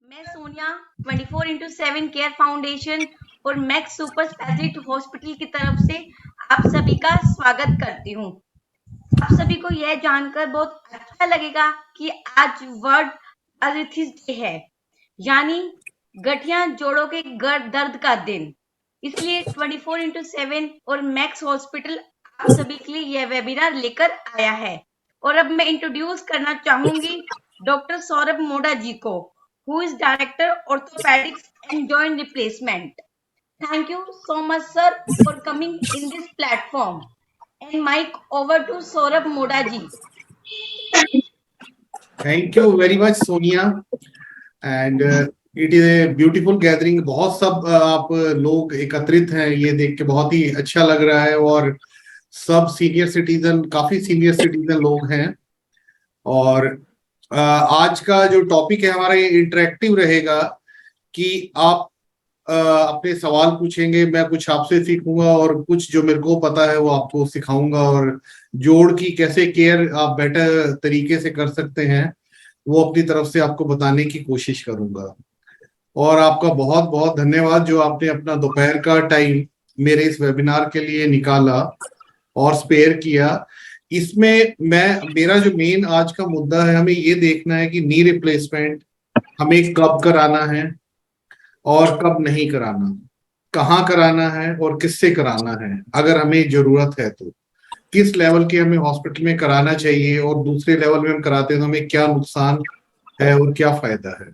मैं Sonia 24/7 care foundation और max super speciality hospital की तरफ से आप सभी का स्वागत करती हूँ। आप सभी को यह जानकर बहुत अच्छा लगेगा कि आज वर्ल्ड आर्थराइटिस डे है, यानी गठिया जोड़ों के दर्द का दिन। इसलिए 24/7 और मैक्स हॉस्पिटल आप सभी के लिए यह वेबिनार लेकर आया है। और अब मैं इंट्रोड्यूस करना चाहूंगी डॉक्टर सौरभ मोड़ा जी को, who is Director Orthopedics and Joint Replacement. Thank you so much, sir, for coming in this platform. And mic over to Saurabh Moda ji. Thank you very much, Sonia. And it is a beautiful gathering. बहुत सब आप लोग एकत्रित हैं, ये देख के बहुत ही अच्छा लग रहा है। और सब सीनियर सिटीजन, काफी सीनियर सिटीजन लोग हैं। और आज का जो टॉपिक है हमारा, ये इंटरेक्टिव रहेगा कि आप अपने सवाल पूछेंगे, मैं कुछ आपसे सीखूंगा और कुछ जो मेरे को पता है वो आपको सिखाऊंगा। और जोड़ की कैसे केयर आप बेटर तरीके से कर सकते हैं वो अपनी तरफ से आपको बताने की कोशिश करूंगा। और आपका बहुत बहुत धन्यवाद जो आपने अपना दोपहर का टाइम मेरे इस वेबिनार के लिए निकाला और स्पेयर किया। इसमें मेरा जो मेन आज का मुद्दा है, हमें ये देखना है कि नी रिप्लेसमेंट हमें कब कराना है और कब नहीं कराना, कहाँ कराना है और किससे कराना है, अगर हमें जरूरत है तो किस लेवल के हमें हॉस्पिटल में कराना चाहिए, और दूसरे लेवल में हम कराते हैं तो हमें क्या नुकसान है और क्या फायदा है।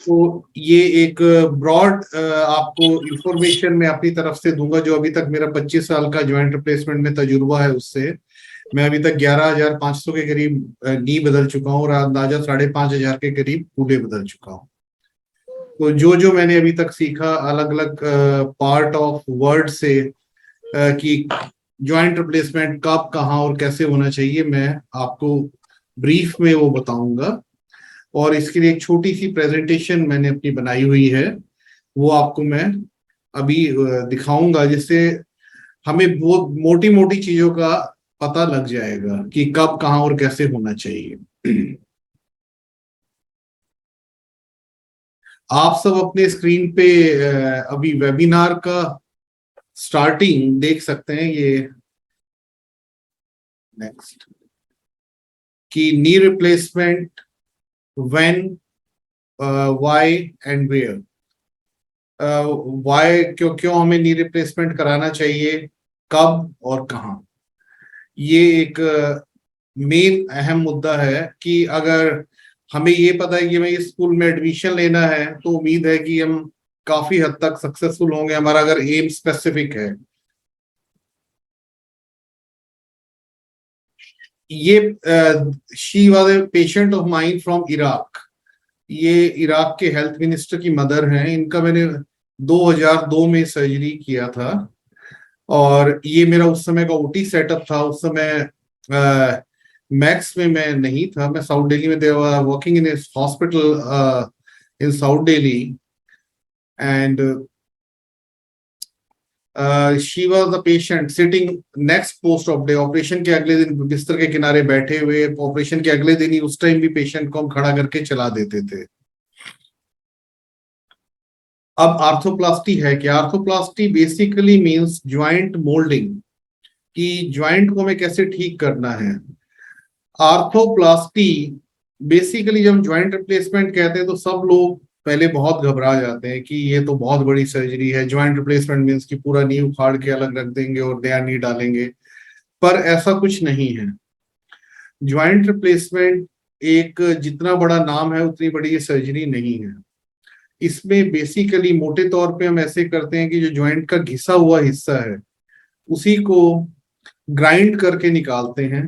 तो ये एक ब्रॉड आपको इंफॉर्मेशन मैं अपनी तरफ से दूंगा। जो अभी तक मेरा 25 साल का ज्वाइंट रिप्लेसमेंट में तजुर्बा है, उससे मैं अभी तक 11,500 के करीब नी बदल चुका हूँ और अंदाजा 5,500 के करीब कूल्हे बदल चुका हूँ। तो जो मैंने अभी तक सीखा अलग अलग पार्ट ऑफ वर्ड से कि ज्वाइंट रिप्लेसमेंट कब, कहाँ और कैसे होना चाहिए, मैं आपको ब्रीफ में वो बताऊंगा। और इसके लिए एक छोटी सी प्रेजेंटेशन मैंने अपनी बनाई हुई है, वो आपको मैं अभी दिखाऊंगा, जिससे हमें बहुत मोटी मोटी चीजों का पता लग जाएगा कि कब, कहाँ और कैसे होना चाहिए। आप सब अपने स्क्रीन पे अभी वेबिनार का स्टार्टिंग देख सकते हैं। ये नेक्स्ट कि knee replacement when, why and where. Why, क्यों हमें नी रिप्लेसमेंट कराना चाहिए, कब और कहाँ। ये एक मेन अहम मुद्दा है कि अगर हमें ये पता है कि हमें इस स्कूल में एडमिशन लेना है तो उम्मीद है कि हम काफी हद तक सक्सेसफुल होंगे, हमारा अगर एम स्पेसिफिक है। ये she was a patient of mine from Iraq. ये इराक के हेल्थ मिनिस्टर की मदर हैं। इनका मैंने 2002 में सर्जरी किया था और ये मेरा उस समय का ओटी सेटअप था। उस समय मैक्स में मैं नहीं था, मैं साउथ दिल्ली में working in hospital in south Delhi. And she was the patient sitting next post of day. Operation के अगले दिन बिस्तर के किनारे बैठे हुए, ऑपरेशन के अगले दिन ही, उस टाइम भी पेशेंट को हम खड़ा करके चला देते थे। अब आर्थोप्लास्टी है क्या? Arthroplasty basically means joint moulding, कि ज्वाइंट को हमें कैसे ठीक करना है। आर्थोप्लास्टी बेसिकली जब हम ज्वाइंट रिप्लेसमेंट कहते हैं तो सब लोग पहले बहुत घबरा जाते हैं कि ये तो बहुत बड़ी सर्जरी है, ज्वाइंट रिप्लेसमेंट मींस कि पूरा नी उखाड़ के अलग रख देंगे और नया नी डालेंगे। पर ऐसा कुछ नहीं है। ज्वाइंट रिप्लेसमेंट एक जितना बड़ा नाम है उतनी बड़ी ये सर्जरी नहीं है। इसमें बेसिकली मोटे तौर पे हम ऐसे करते हैं कि जो ज्वाइंट का घिसा हुआ हिस्सा है उसी को ग्राइंड करके निकालते हैं,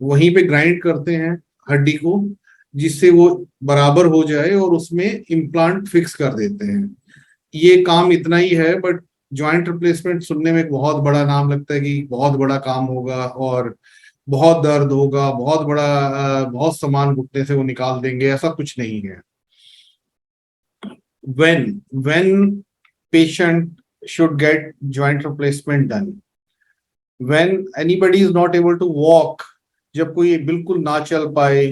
वहीं पे ग्राइंड करते हैं हड्डी को, जिससे वो बराबर हो जाए और उसमें इम्प्लांट फिक्स कर देते हैं। ये काम इतना ही है, बट ज्वाइंट रिप्लेसमेंट सुनने में एक बहुत बड़ा नाम लगता है कि बहुत बड़ा काम होगा और बहुत दर्द होगा, बहुत बड़ा बहुत सामान घुटने से वो निकाल देंगे। ऐसा कुछ नहीं है। when patient should get joint replacement done, when anybody is not able to walk, जब कोई बिल्कुल ना चल पाए,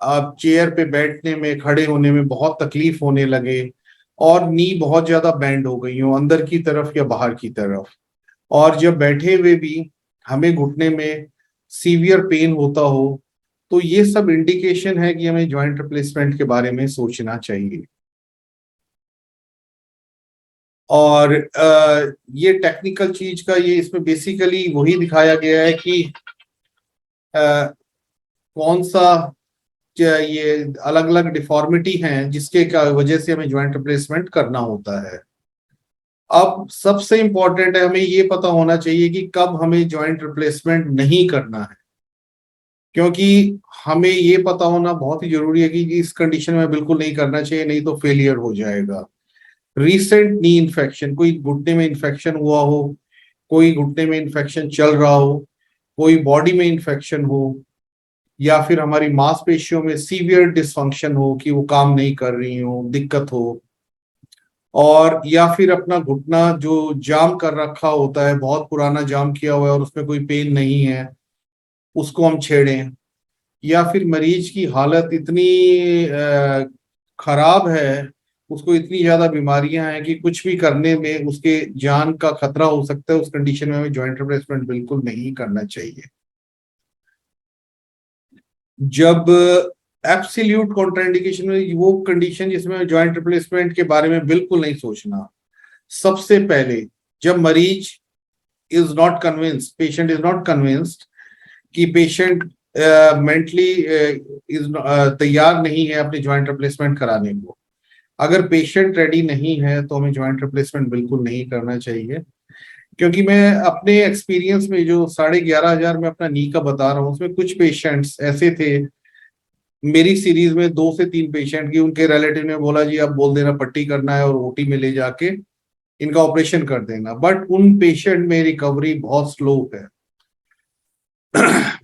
अब चेयर पे बैठने में, खड़े होने में बहुत तकलीफ होने लगे, और नी बहुत ज्यादा बैंड हो गई हो अंदर की तरफ या बाहर की तरफ, और जब बैठे हुए भी हमें घुटने में सीवियर पेन होता हो, तो ये सब इंडिकेशन है कि हमें जॉइंट रिप्लेसमेंट के बारे में सोचना चाहिए। और ये टेक्निकल चीज का, ये इसमें बेसिकली वही दिखाया गया है कि कौन सा, ये अलग अलग डिफॉर्मिटी हैं जिसके का वजह से हमें जॉइंट रिप्लेसमेंट करना होता है। अब सबसे इंपॉर्टेंट है, हमें ये पता होना चाहिए कि कब हमें जॉइंट रिप्लेसमेंट नहीं करना है, क्योंकि हमें ये पता होना बहुत ही जरूरी है कि इस कंडीशन में बिल्कुल नहीं करना चाहिए, नहीं तो फेलियर हो जाएगा। रीसेंट नी इन्फेक्शन, कोई घुटने में इन्फेक्शन हुआ हो, कोई घुटने में इन्फेक्शन चल रहा हो, कोई बॉडी में इन्फेक्शन हो, या फिर हमारी मांसपेशियों में सीवियर डिसफंक्शन हो कि वो काम नहीं कर रही हो, दिक्कत हो, और या फिर अपना घुटना जो जाम कर रखा होता है, बहुत पुराना जाम किया हुआ है और उसमें कोई पेन नहीं है, उसको हम छेड़ें, या फिर मरीज की हालत इतनी खराब है, उसको इतनी ज्यादा बीमारियां हैं कि कुछ भी करने में उसके जान का खतरा हो सकता है, उस कंडीशन में हमें जॉइंट रिप्लेसमेंट बिल्कुल नहीं करना चाहिए। जब एब्सोल्यूट कॉन्ट्राइंडिकेशन में, वो कंडीशन जिसमें जॉइंट रिप्लेसमेंट के बारे में बिल्कुल नहीं सोचना, सबसे पहले जब मरीज is not convinced, patient is not convinced कि पेशेंट मेंटली इज तैयार नहीं है अपने जॉइंट रिप्लेसमेंट कराने को। अगर पेशेंट रेडी नहीं है तो हमें जॉइंट रिप्लेसमेंट बिल्कुल नहीं करना चाहिए, क्योंकि मैं अपने एक्सपीरियंस में जो 11,500 में अपना नी का बता रहा हूँ, उसमें कुछ पेशेंट्स ऐसे थे, मेरी सीरीज में 2 से 3 पेशेंट की उनके रिलेटिव ने बोला जी आप बोल देना पट्टी करना है और ओटी में ले जाके इनका ऑपरेशन कर देना, बट उन पेशेंट में रिकवरी बहुत स्लो है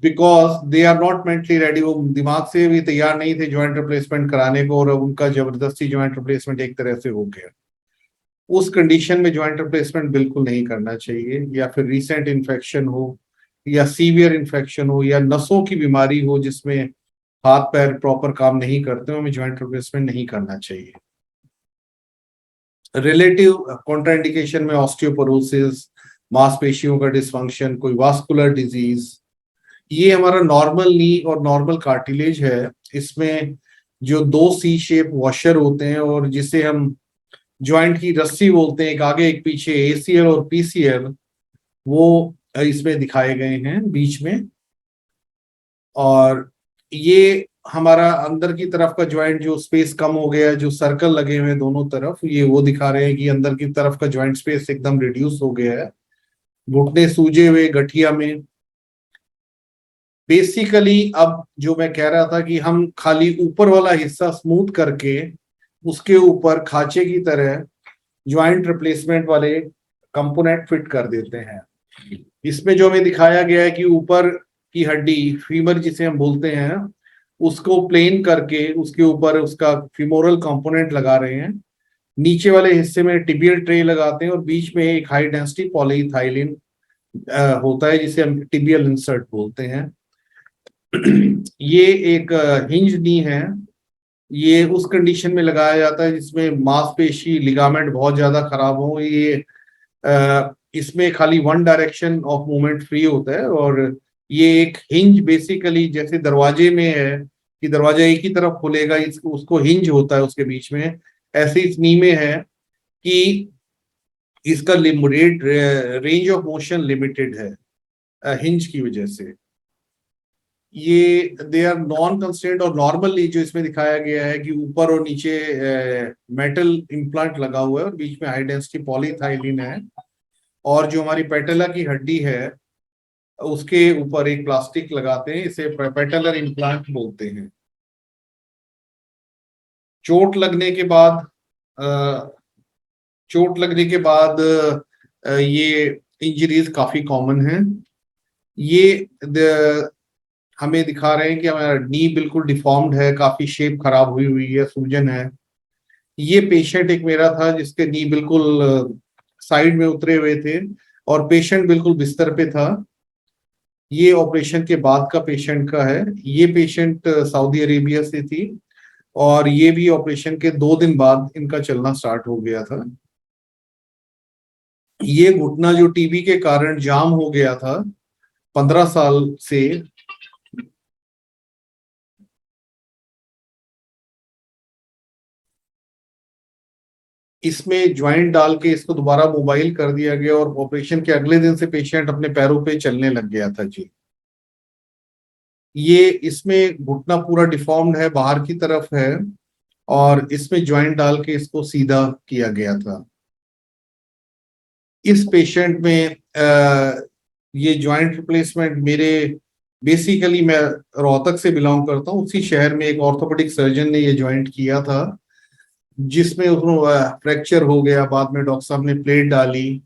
because they are not mentally ready, वो दिमाग से भी तैयार नहीं थे ज्वाइंट रिप्लेसमेंट कराने को, और उनका जबरदस्ती ज्वाइंट रिप्लेसमेंट एक तरह से हो गया। उस कंडीशन में ज्वाइंट रिप्लेसमेंट बिल्कुल नहीं करना चाहिए, या फिर रिसेंट इन्फेक्शन हो, या सीवियर इन्फेक्शन हो, या नसों की बीमारी हो जिसमें हाथ पैर प्रॉपर काम नहीं करते, हमें ज्वाइंट रिप्लेसमेंट नहीं करना चाहिए। रिलेटिव कॉन्ट्राइंडिकेशन में ऑस्टियोपोरोसिस, मांसपेशियों का डिसफंक्शन, कोई वास्कुलर डिजीज, ये हमारा नॉर्मल नी और नॉर्मल कार्टिलेज है, इसमें जो 2 C शेप वॉशर होते हैं और जिसे हम ज्वाइंट की रस्सी बोलते हैं, एक आगे एक पीछे, ACL और PCL, वो इसमें दिखाए गए हैं बीच में। और ये हमारा अंदर की तरफ का ज्वाइंट जो स्पेस कम हो गया है, जो सर्कल लगे हुए हैं दोनों तरफ, ये वो दिखा रहे हैं कि अंदर की तरफ का ज्वाइंट स्पेस एकदम रिड्यूस हो गया है, घुटने सूजे हुए गठिया में। बेसिकली अब जो मैं कह रहा था कि हम खाली ऊपर वाला हिस्सा स्मूथ करके उसके ऊपर खांचे की तरह ज्वाइंट रिप्लेसमेंट वाले कंपोनेंट फिट कर देते हैं। इसमें जो हमें दिखाया गया है कि ऊपर की हड्डी, फीमर जिसे हम बोलते हैं, उसको प्लेन करके उसके ऊपर उसका फीमोरल कंपोनेंट लगा रहे हैं, नीचे वाले हिस्से में टिबियल ट्रे लगाते हैं, और बीच में एक हाई डेंसिटी पॉलीइथाइलिन होता है जिसे हम टिबियल इंसर्ट बोलते हैं। ये एक हिंज नी है, ये उस कंडीशन में लगाया जाता है जिसमें मांसपेशी लिगामेंट बहुत ज्यादा खराब हो। ये इसमें खाली one direction of movement free होता है, और ये एक हिंज बेसिकली जैसे दरवाजे में है कि दरवाजा एक ही तरफ खुलेगा, इसको उसको हिंज होता है उसके बीच में, ऐसे इस नी में है कि इसका limited range of motion limited है हिंज की वजह से। ये दे आर नॉन कंस्ट्रेंट, और नॉर्मली जो इसमें दिखाया गया है कि ऊपर और नीचे मेटल इम्प्लांट लगा हुआ है और बीच में हाई डेंसिटी पॉलीथाइलिन है, और जो हमारी पेटेला की हड्डी है उसके ऊपर एक प्लास्टिक लगाते हैं, इसे पेटेलर इम्प्लांट बोलते हैं। चोट लगने के बाद अ, चोट लगने के बाद ये इंजरीज काफी कॉमन है। ये हमें दिखा रहे हैं कि हमारा नी बिल्कुल डिफॉर्म्ड है, काफी शेप खराब हुई हुई है, सूजन है। ये पेशेंट एक मेरा था जिसके नी बिल्कुल साइड में उतरे हुए थे, और पेशेंट बिल्कुल बिस्तर पे था, ये ऑपरेशन के बाद का पेशेंट का है। ये पेशेंट सऊदी अरेबिया से थी और ये भी ऑपरेशन के 2 दिन बाद इनका चलना स्टार्ट हो गया था। ये घुटना जो टीबी के कारण जाम हो गया था 15 साल से, इसमें ज्वाइंट डाल के इसको दोबारा मोबाइल कर दिया गया और ऑपरेशन के अगले दिन से पेशेंट अपने पैरों पे चलने लग गया था जी। ये इसमें घुटना पूरा डिफॉर्म्ड है, बाहर की तरफ है, और इसमें ज्वाइंट डाल के इसको सीधा किया गया था। इस पेशेंट में ये ज्वाइंट रिप्लेसमेंट मेरे, बेसिकली मैं रोहतक से बिलोंग करता हूँ, उसी शहर में एक ऑर्थोपेडिक सर्जन ने ये ज्वाइंट किया था, जिसमें उसको फ्रैक्चर हो गया। बाद में डॉक्टर साहब ने प्लेट डाली,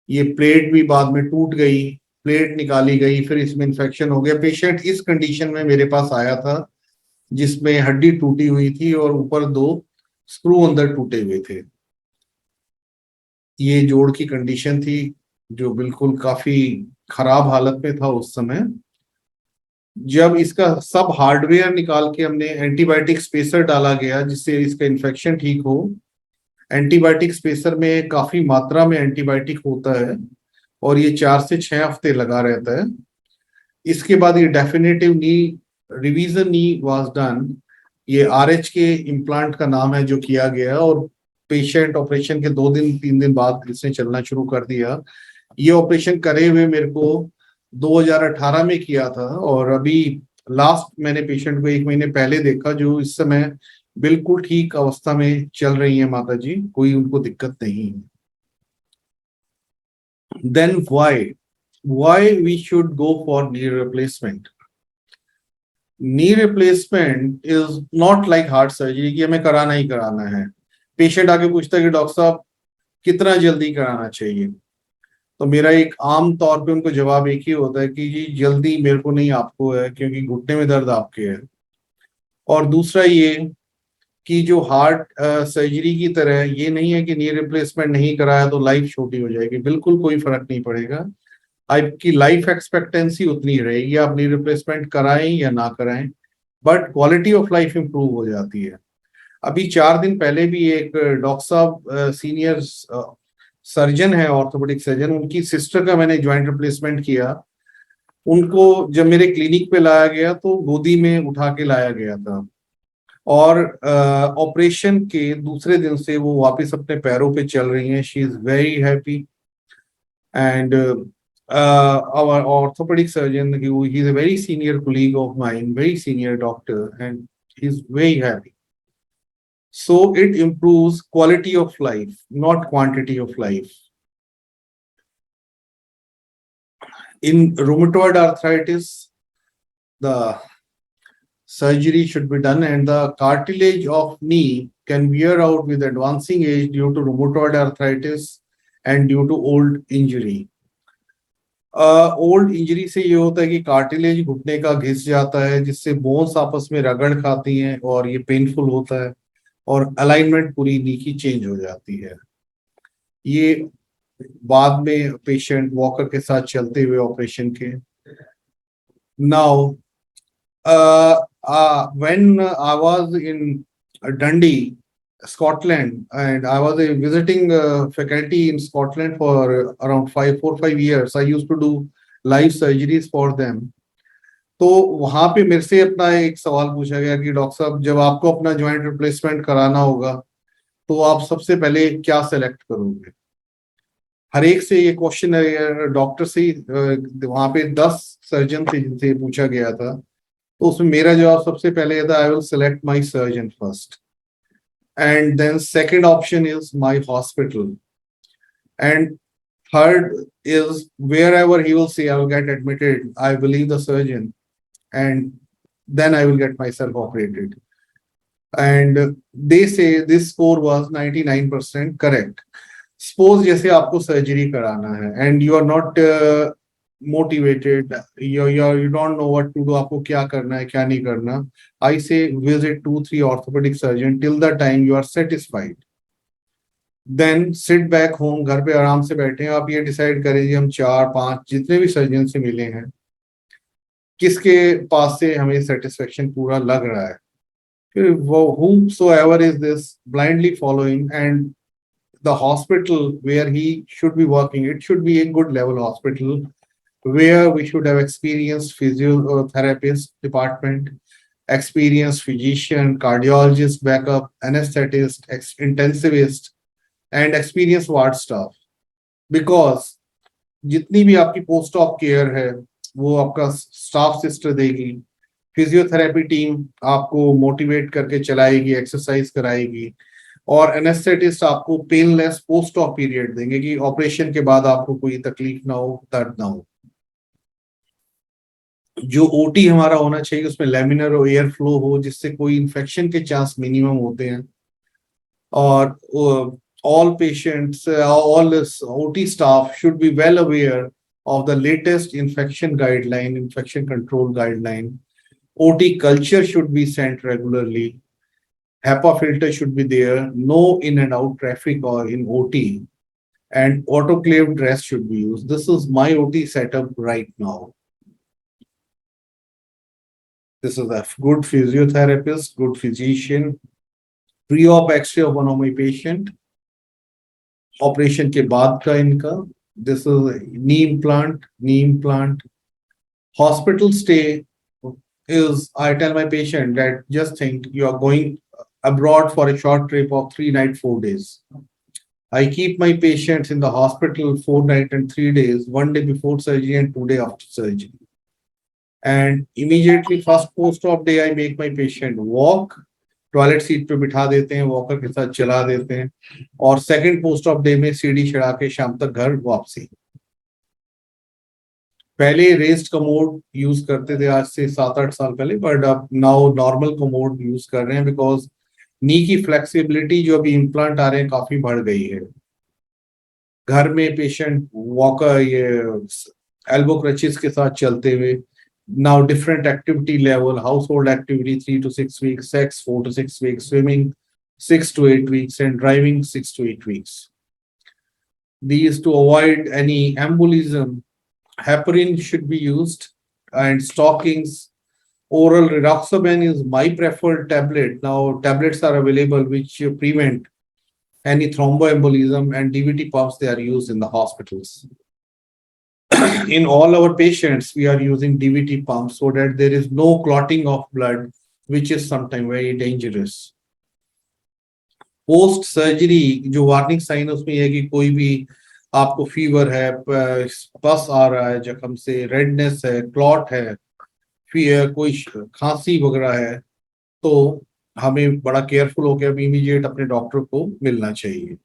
ये प्लेट भी बाद में टूट गई, प्लेट निकाली गई, फिर इसमें इन्फेक्शन हो गया। पेशेंट इस कंडीशन में मेरे पास आया था जिसमें हड्डी टूटी हुई थी और ऊपर 2 स्क्रू अंदर टूटे हुए थे। ये जोड़ की कंडीशन थी जो बिल्कुल काफी खराब हालत में था उस समय। जब इसका सब हार्डवेयर निकाल के हमने एंटीबायोटिक स्पेसर डाला गया जिससे इसका इन्फेक्शन ठीक हो। एंटीबायोटिक स्पेसर में काफी मात्रा में एंटीबायोटिक होता है और ये 4 से 6 हफ्ते लगा रहता है। इसके बाद ये definitive knee revision knee was done. ये आरएच के इम्प्लांट का नाम है जो किया गया, और पेशेंट ऑपरेशन के 2 दिन 3 दिन बाद इसने चलना शुरू कर दिया। ये ऑपरेशन करे हुए मेरे को 2018 में किया था, और अभी लास्ट मैंने पेशेंट को 1 महीने पहले देखा, जो इस समय बिल्कुल ठीक अवस्था में चल रही है माता जी, कोई उनको दिक्कत नहीं है। Then why we should go for knee replacement? Knee replacement is not like heart surgery कि हमें कराना ही कराना है। पेशेंट आके पूछता है कि डॉक्टर साहब कितना जल्दी कराना चाहिए, तो मेरा एक आम तौर पे उनको जवाब एक ही होता है कि जी जल्दी मेरे को नहीं, आपको है, क्योंकि घुटने में दर्द आपके है। और दूसरा ये कि जो हार्ट सर्जरी की तरह ये नहीं है कि नी रिप्लेसमेंट नहीं कराया तो लाइफ छोटी हो जाएगी, बिल्कुल कोई फर्क नहीं पड़ेगा। आपकी लाइफ एक्सपेक्टेंसी उतनी ही रहेगी, आप नी रिप्लेसमेंट कराएं या ना कराएं, but quality of life improve हो जाती है। अभी 4 दिन पहले भी एक डॉक्टर साहब सीनियर सर्जन है, ऑर्थोपेडिक सर्जन, उनकी सिस्टर का मैंने ज्वाइंट रिप्लेसमेंट किया। उनको जब मेरे क्लिनिक पे लाया गया तो गोदी में उठा के लाया गया था, और ऑपरेशन के दूसरे दिन से वो वापस अपने पैरों पे चल रही हैं। She is very happy, and our orthopedic surgeon, he's a very senior colleague of mine, very senior doctor, and he's very happy. So it improves quality of life, not quantity of life. In rheumatoid arthritis, the surgery should be done, and the cartilage of knee can wear out with advancing age due to rheumatoid arthritis and due to old injury. Old injury से ये होता है कि cartilage घुटने का घिस जाता है, जिससे बोन्स आपस में रगड़ खाती हैं और ये पेनफुल होता है, और अलाइनमेंट पूरी नी की चेंज हो जाती है। ये बाद में पेशेंट वॉकर के साथ चलते हुए ऑपरेशन के। Now when I was in Dundee, Scotland, and I was a visiting faculty in Scotland for around 4 or 5 years. I used to do live surgeries for them. तो वहां पे मेरे से अपना एक सवाल पूछा गया कि डॉक्टर साहब जब आपको अपना ज्वाइंट रिप्लेसमेंट कराना होगा तो आप सबसे पहले क्या सेलेक्ट करोगे? हर एक से ये क्वेश्चन डॉक्टर से वहां पे 10 सर्जन थे जिनसे पूछा गया था, तो उसमें मेरा जवाब सबसे पहले था I will select my surgeon first, and then second option is my hospital, and third is wherever he will say I will get admitted, I believe the surgeon, and then I will get myself operated. And they say this score was 99% correct. Suppose जैसे आपको surgery कराना है and you are not motivated, you don't know what to do, आपको क्या करना है क्या नहीं करना, I say visit 2-3 orthopedic surgeon till the time you are satisfied. Then sit back home, घर पे आराम से बैठे हैं, आप ये डिसाइड करें जी हम 4-5 जितने भी सर्जन से मिले हैं किसके पास से हमें सेटिस्फेक्शन पूरा लग रहा है। फिर वो whomsoever is this blindly following, and the hospital where he should be working, it should be a good level hospital where we should have experienced physiotherapist department, experienced physician, cardiologist backup, anesthetist, intensivist, and experienced ward staff. Because जितनी भी आपकी post of care है वो आपका staff sister देगी, physiotherapy team आपको motivate करके चलाएगी, एक्सरसाइज कराएगी, और एनेस्थेटिस्ट आपको पेनलेस पोस्ट ऑफ पीरियड देंगे कि ऑपरेशन के बाद आपको कोई तकलीफ ना हो, दर्द ना हो। जो ओटी हमारा होना चाहिए उसमें लैमिनर और एयर फ्लो हो, जिससे कोई इन्फेक्शन के चांस मिनिमम होते हैं। और all patients, all this OT staff should be well aware of the latest infection guideline, infection control guideline. OT culture should be sent regularly. HEPA filter should be there. No in and out traffic or in OT. And autoclave dress should be used. This is my OT setup right now. This is a good physiotherapist, good physician, pre-op X-ray of one of my patient. Operation के बाद का इनका, this is knee implant hospital stay is, I tell my patient that just think you are going abroad for a short trip of 3 nights, 4 days. I keep my patients in the hospital 4 nights and 3 days, 1 day before surgery and 2 days after surgery. And immediately first post-op day, I make my patient walk, toilet seat पे बिठा देते हैं, walker के साथ चला देते हैं, और सेकंड पोस्ट ऑफ डे में सीढ़ी चढ़ा के शाम तक घर वापसी। पहले रेस्ड कमोड यूज करते थे, आज से 7-8 साल पहले, बट अब नाउ नॉर्मल कमोड यूज कर रहे हैं, बिकॉज नी की फ्लेक्सिबिलिटी जो अभी इम्प्लांट आ रहे हैं काफी बढ़ गई है। घर में पेशेंट वॉकर, ये एल्बो क्रचेस के साथ चलते हुए, now different activity level, household activity 3 to 6 weeks, sex 4 to 6 weeks, swimming 6 to 8 weeks, and driving 6 to 8 weeks. These to avoid any embolism, heparin should be used, and stockings. Oral riroxaban is my preferred tablet. Now tablets are available which prevent any thromboembolism, and DVT pumps, they are used in the hospitals. In all our patients, we are using DVT pumps so that there is no clotting of blood, which is sometimes very dangerous. Post surgery जो warning sign उसमें यह है कि कोई भी आपको fever है, पस आ रहा है जख्म से, रेडनेस है, क्लॉट है, फिर कोई खांसी वगैरह है, तो हमें बड़ा केयरफुल होकर इमीडिएट अपने डॉक्टर को मिलना चाहिए।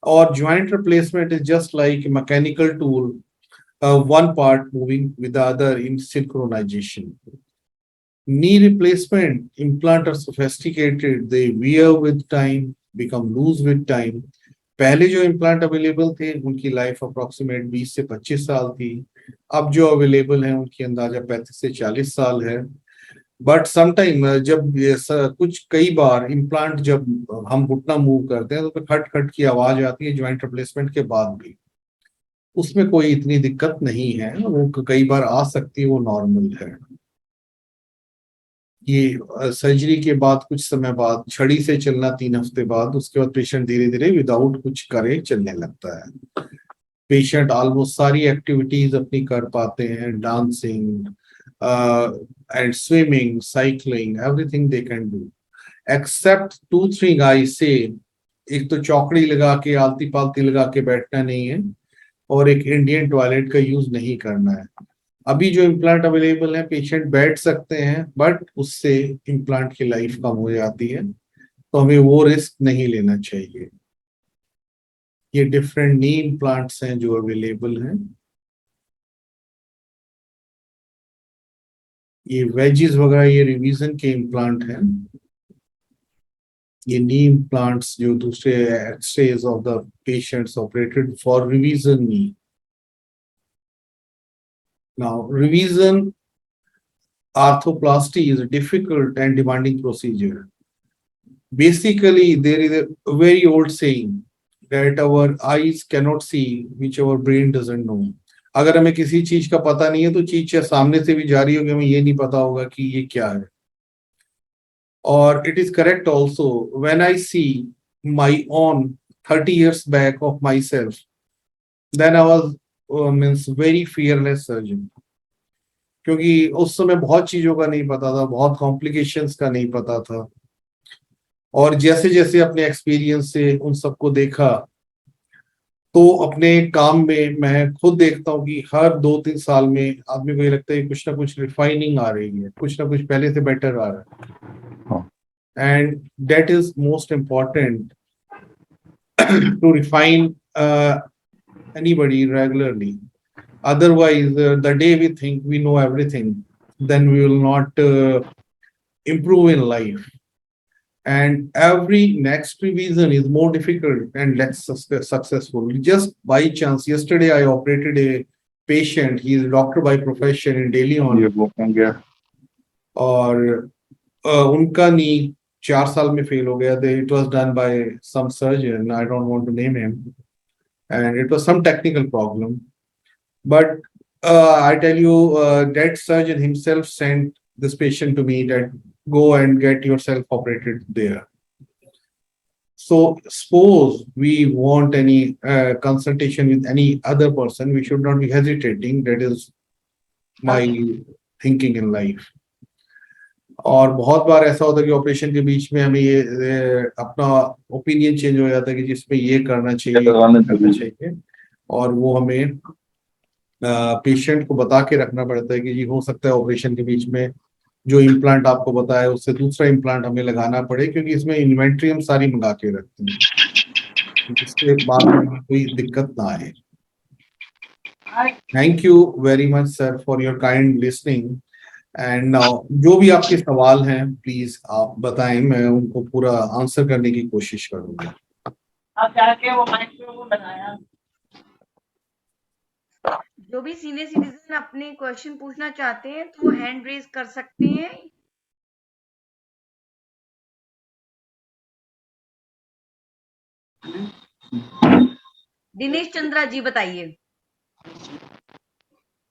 और joint replacement is just like mechanical tool, one part moving with the other in synchronization. Knee replacement, implant are sophisticated, they wear with time, become loose with time. पहले जो implant available थे उनकी life approximate 20 से 25 साल थी, अब जो available हैं उनकी अंदाजा 35 से 40 साल है। बट समटाइम जब कुछ कई बार इम्प्लांट जब हम घुटना मूव करते हैं तो खट खट की आवाज आती है ज्वाइंट रिप्लेसमेंट के बाद भी, उसमें कोई इतनी दिक्कत नहीं है, वो कई बार आ सकती है, वो नॉर्मल है। ये सर्जरी के बाद कुछ समय बाद, छड़ी से चलना 3 हफ्ते बाद, उसके बाद पेशेंट धीरे धीरे विदाउट कुछ करे चलने लगता है। पेशेंट ऑलमोस्ट सारी एक्टिविटीज अपनी कर पाते हैं, dancing and swimming, cycling, everything they can do except 2-3 guys से, एक तो चौकड़ी लगा के आलती पालती लगा के बैठना नहीं है, और एक इंडियन टॉयलेट का यूज नहीं करना है। अभी जो इम्प्लांट अवेलेबल है पेशेंट बैठ सकते हैं, बट उससे इम्प्लांट की लाइफ कम हो जाती है, तो हमें वो रिस्क नहीं लेना चाहिए। ये डिफरेंट नी इम्प्लांट्स हैं जो अवेलेबल हैं। ये वेजिस वगैरह ये रिवीजन के इम्प्लांट हैं। ये नी इम्प्लांट्स जो दूसरे x-rays of the patients operated for revision knee. Now, revision arthroplasty is a difficult and demanding procedure. Basically, there is a very old saying that our eyes cannot see, which our brain doesn't know. अगर हमें किसी चीज का पता नहीं है तो चीज सामने से भी जा रही होगी, हमें ये नहीं पता होगा कि ये क्या है. और it is correct also when I see my own 30 years back of myself, then I was means very fearless surgeon. क्योंकि उस समय बहुत चीजों का नहीं पता था, बहुत कॉम्प्लिकेशंस का नहीं पता था. और जैसे जैसे अपने एक्सपीरियंस से उन सबको देखा, तो अपने काम में मैं खुद देखता हूँ कि हर 2-3 साल में आदमी को ये लगता है कुछ ना कुछ रिफाइनिंग आ रही है, कुछ ना कुछ पहले से बेटर आ रहा है. And that is most important to refine anybody regularly. Otherwise, the day we think we know everything, then we will not improve in life. And every next revision is more difficult and less successful. Just by chance, yesterday I operated a patient. He is a doctor by profession in Delhi on. और उनका नी 4 साल में fail हो गया. It was done by some surgeon. I don't want to name him. And it was some technical problem. But I tell you, that surgeon himself sent this patient to me that go and get yourself operated there. So suppose we want any consultation with any other person, we should not be hesitating. That is my thinking in life. और बहुत बार ऐसा होता है कि operation के बीच में हमें ये अपना ओपिनियन चेंज हो जाता है कि जिसमें ये करना चाहिए, और वो हमें पेशेंट को बता के रखना पड़ता है कि जी हो सकता है ऑपरेशन के बीच में जो इम्प्लांट आपको बताया उससे दूसरा इम्प्लांट हमें लगाना पड़े, क्योंकि इसमें इन्वेंट्री हम सारी मंगा के रखते हैं, जिसके बाद में कोई दिक्कत ना आए. Thank you very much sir for your kind listening. And now जो भी आपके सवाल हैं प्लीज आप बताएं, मैं उनको पूरा आंसर करने की कोशिश करूंगा. आप जाके वो माइक पे वो बनाया. जो भी सीनियर सिटीजन अपने क्वेश्चन पूछना चाहते हैं तो वो हैंड रेज कर सकते हैं. दिनेश चंद्रा जी बताइए.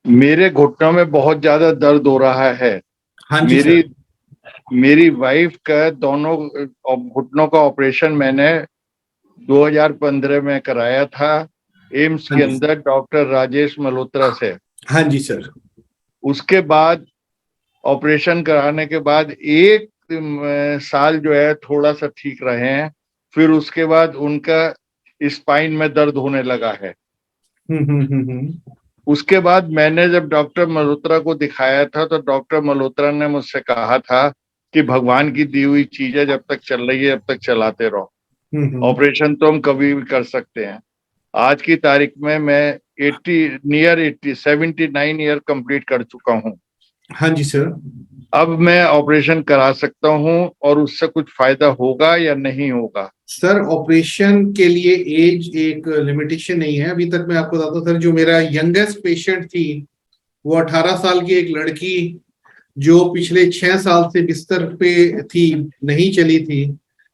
मेरे घुटनों में बहुत ज्यादा दर्द हो रहा है. हाँ जी सर. मेरी वाइफ का दोनों घुटनों का ऑपरेशन मैंने 2015 में कराया था एम्स के अंदर डॉक्टर राजेश मल्होत्रा से. हाँ जी सर. उसके बाद ऑपरेशन कराने के बाद 1 साल जो है थोड़ा सा ठीक रहे हैं, फिर उसके बाद उनका स्पाइन में दर्द होने लगा है. उसके बाद मैंने जब डॉक्टर मल्होत्रा को दिखाया था तो डॉक्टर मल्होत्रा ने मुझसे कहा था कि भगवान की दी हुई चीजें जब तक चल रही है जब तक चलाते रहो, ऑपरेशन तो हम कभी भी कर सकते हैं. आज की तारीख में मैं 79 ईयर कंप्लीट कर चुका हूँ. हाँ जी सर. अब मैं ऑपरेशन करा सकता हूँ और उससे कुछ फायदा होगा या नहीं होगा? सर ऑपरेशन के लिए एज एक लिमिटेशन नहीं है. अभी तक मैं आपको बताता हूँ सर, जो मेरा यंगेस्ट पेशेंट थी वो 18 साल की एक लड़की जो पिछले 6 साल से बिस्तर पे थी, नहीं चली थी,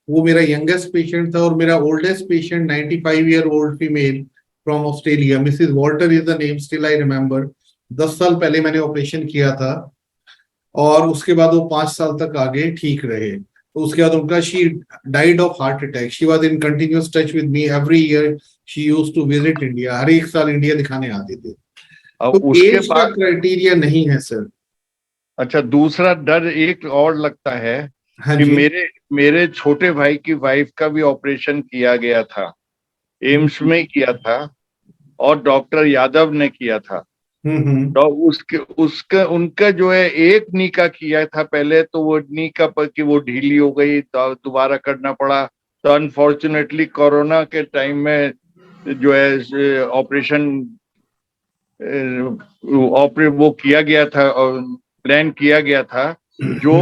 वो मेरा यंगेस्ट पेशेंट था. और मेरा oldest patient 95 year old female from Australia, Mrs Walter is the name, still I remember. 10 साल पहले मैंने ऑपरेशन किया था और उसके बाद वो 5 साल तक आगे ठीक रहे. तो उसके बाद उनका she died of heart attack. She was in continuous touch with me every year. She used to visit India. हर एक साल इंडिया दिखाने आते थे. तो उसके एज का क्राइटेरिया नहीं है सर. अच्छा, दूसरा डर एक और लगता है हाँ कि जी. मेरे छोटे भाई की वाइफ का भी ऑपरेशन किया गया था, एम्स में किया था और डॉक्टर यादव ने किया था. तो उसका उनका जो है एक नी का किया था पहले, तो वो नी का कि वो ढीली हो गई तो दोबारा करना पड़ा. तो अनफॉर्चुनेटली कोरोना के टाइम में जो है ऑपरेशन वो किया गया था और प्लान किया गया था जो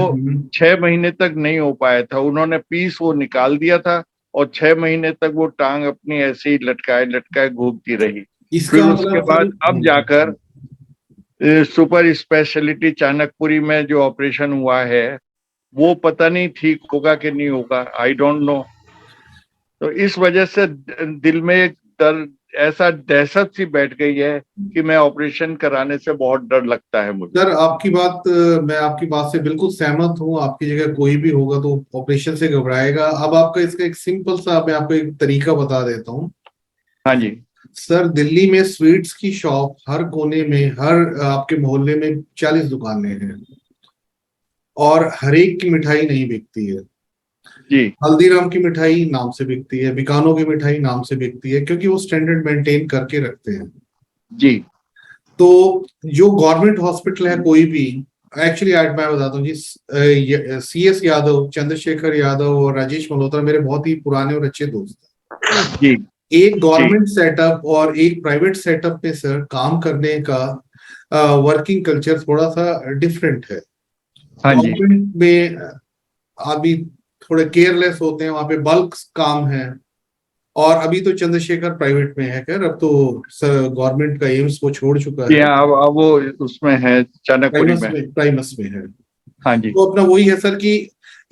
6 महीने तक नहीं हो पाया था. उन्होंने पीस वो निकाल दिया था और 6 महीने तक वो टांग अपनी ऐसे ही लटकाए घूमती रही. फिर उसके बाद अब जाकर सुपर स्पेशलिटी चाणक्यपुरी में जो ऑपरेशन हुआ है वो पता नहीं ठीक होगा कि नहीं होगा, आई डोंट नो. तो इस वजह से दिल में एक ऐसा दहशत सी बैठ गई है कि मैं ऑपरेशन कराने से बहुत डर लगता है मुझे। सर मैं आपकी बात से बिल्कुल सहमत हूँ। आपकी जगह कोई भी होगा तो ऑपरेशन से घबराएगा। अब आपका इसका एक सिंपल सा मैं आपको एक तरीका बता देता हूँ। हाँ जी। सर दिल्ली में स्वीट्स की शॉप हर कोने में, हर आपके मोहल्ले में 40 दुकानें हैं और हर एक की मिठाई नहीं बिकती है। जी हल्दीराम की मिठाई नाम से बिकती है, बीकानो की मिठाई नाम से बिकती है, क्योंकि वो स्टैंडर्ड मेंटेन करके रखते हैं। जी तो जो गवर्नमेंट हॉस्पिटल है कोई भी, एक्चुअली आज मैं बताता हूँ जी, CS यादव, चंद्रशेखर यादव और राजेश मल्होत्रा मेरे बहुत ही पुराने और अच्छे दोस्त हैं। जी एक जी। गवर्नमेंट सेटअप और एक प्राइवेट सेटअप में सर काम करने का वर्किंग कल्चर थोड़ा सा डिफरेंट है। हाँ जी। गवर्नमेंट में अभी थोड़े केयरलेस होते हैं, वहां पे बल्क काम है। और अभी तो चंद्रशेखर प्राइवेट में है, खैर अब तो गवर्नमेंट का एम्स वो छोड़ चुका जी है, हाँ, अब वो उसमें है, चाणक्यपुरी में। प्राइमस में है। हाँ जी। तो अपना वही है सर कि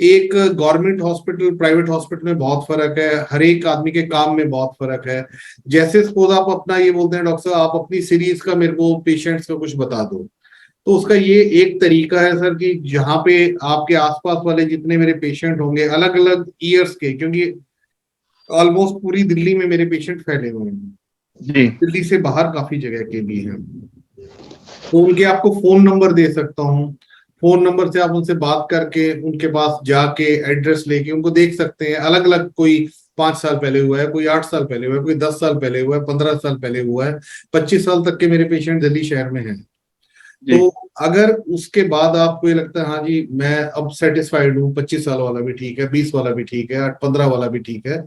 एक गवर्नमेंट हॉस्पिटल प्राइवेट हॉस्पिटल में बहुत फर्क है, हर एक आदमी के काम में बहुत फर्क है। जैसे सपोज आप अपना ये बोलते हैं डॉक्टर साहब आप अपनी सीरीज का मेरे को पेशेंट्स का कुछ बता दो, तो उसका ये एक तरीका है सर कि जहाँ पे आपके आसपास वाले जितने मेरे पेशेंट होंगे अलग अलग ईयर्स के, क्योंकि ऑलमोस्ट पूरी दिल्ली में मेरे पेशेंट फैले हुए हैं, जी दिल्ली से बाहर काफी जगह के भी हैं, तो उनके आपको फोन नंबर दे सकता हूँ। फोन नंबर से आप उनसे बात करके उनके पास जाके एड्रेस लेके उनको देख सकते हैं। अलग अलग, कोई 5 साल पहले हुआ है, कोई 8 साल पहले हुआ है, कोई 10 साल पहले हुआ है, 15 साल पहले हुआ है, 25 साल तक के मेरे पेशेंट दिल्ली शहर में हैं। जी तो अगर उसके बाद आपको ये लगता है हाँ जी मैं अब सेटिस्फाइड हूँ, 25 साल वाला भी ठीक है, 20 वाला भी ठीक है, 15 वाला भी ठीक है,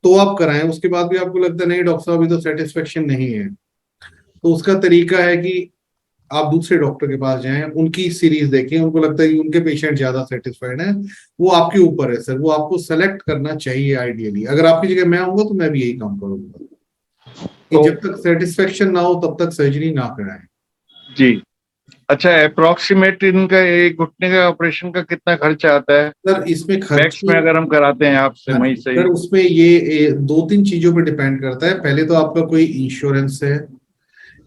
तो आप कराएं। उसके बाद भी आपको लगता है नहीं डॉक्टर साहब अभी तो सेटिस्फेक्शन नहीं है, तो उसका तरीका है कि आप दूसरे डॉक्टर के पास जाएं, उनकी सीरीज देखें, उनको लगता है कि उनके पेशेंट ज्यादा सेटिस्फाइड हैं, वो आपके ऊपर है सर, वो आपको सेलेक्ट करना चाहिए। आइडियली अगर आपकी जगह मैं आऊंगा तो मैं भी यही काम करूंगा कि तो जब तक सेटिस्फेक्शन ना हो तब तक सर्जरी ना कराएं। जी। अच्छा, अप्रोक्सीमेट इनका एक घुटने का ऑपरेशन का कितना खर्चा आता है सर इसमें मैक्स में, खर्चे, अगर हम कराते हैं आपसे वहीं से सर ही? उसमें ये 2-3 चीजों पे डिपेंड करता है। पहले तो आपका कोई इंश्योरेंस है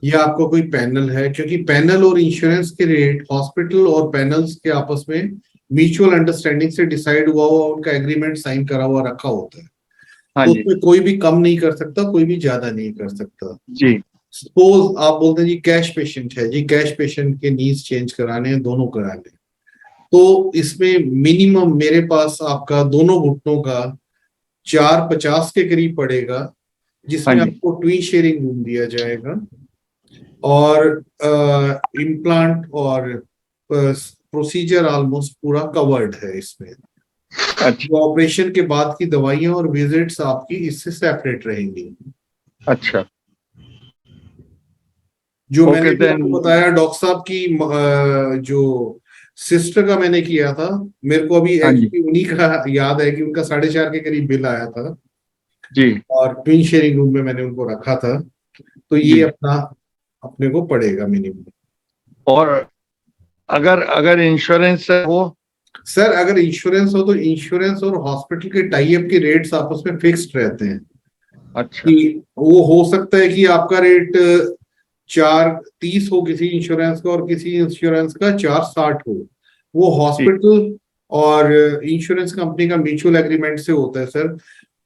या आपका कोई पैनल है, क्योंकि पैनल और इंश्योरेंस के रेट हॉस्पिटल और पैनल्स के आपस में म्यूचुअल अंडरस्टैंडिंग से डिसाइड हुआ हुआ, उनका एग्रीमेंट साइन करा हुआ रखा होता है। हाँ तो जी। उसमें कोई भी कम नहीं कर सकता, कोई भी ज्यादा नहीं कर सकता। जी सपोज आप बोलते हैं जी कैश पेशेंट है, जी कैश पेशेंट के नीड्स चेंज कराने हैं, दोनों कराने हैं, तो इसमें मिनिमम मेरे पास आपका दोनों घुटनों का 450 के करीब पड़ेगा, हाँ जिसमें जी। आपको ट्वी शेयरिंग रूम दिया जाएगा और इम्प्लांट और प्रोसीजर ऑलमोस्ट पूरा कवर्ड है इसमें। अच्छा जो ऑपरेशन के बाद की दवाइयां और विजिट्स आपकी इससे सेपरेट रहेंगी। अच्छा। जो मैंने ओके भी देन। आपको बताया डॉक्टर साहब की जो सिस्टर का मैंने किया था, मेरे को अभी हाँ जी। एक्चुअली उन्हीं का याद है कि उनका 4.5 के करीब बिल आया था जी और ट्विन शेयरिंग रूम में मैंने उनको रखा था, तो ये जी। अपना अपने को पड़ेगा मिनिमम। और अगर अगर इंश्योरेंस हो? सर अगर इंश्योरेंस हो तो इंश्योरेंस और हॉस्पिटल के टाई अप के रेट्स आपस में फिक्स्ड रहते हैं अच्छा। कि वो हो सकता है कि आपका रेट 430 हो किसी इंश्योरेंस का और किसी इंश्योरेंस का 460 हो। वो जी हॉस्पिटल और इंश्योरेंस कंपनी का म्यूचुअल एग्रीमेंट से होता है सर।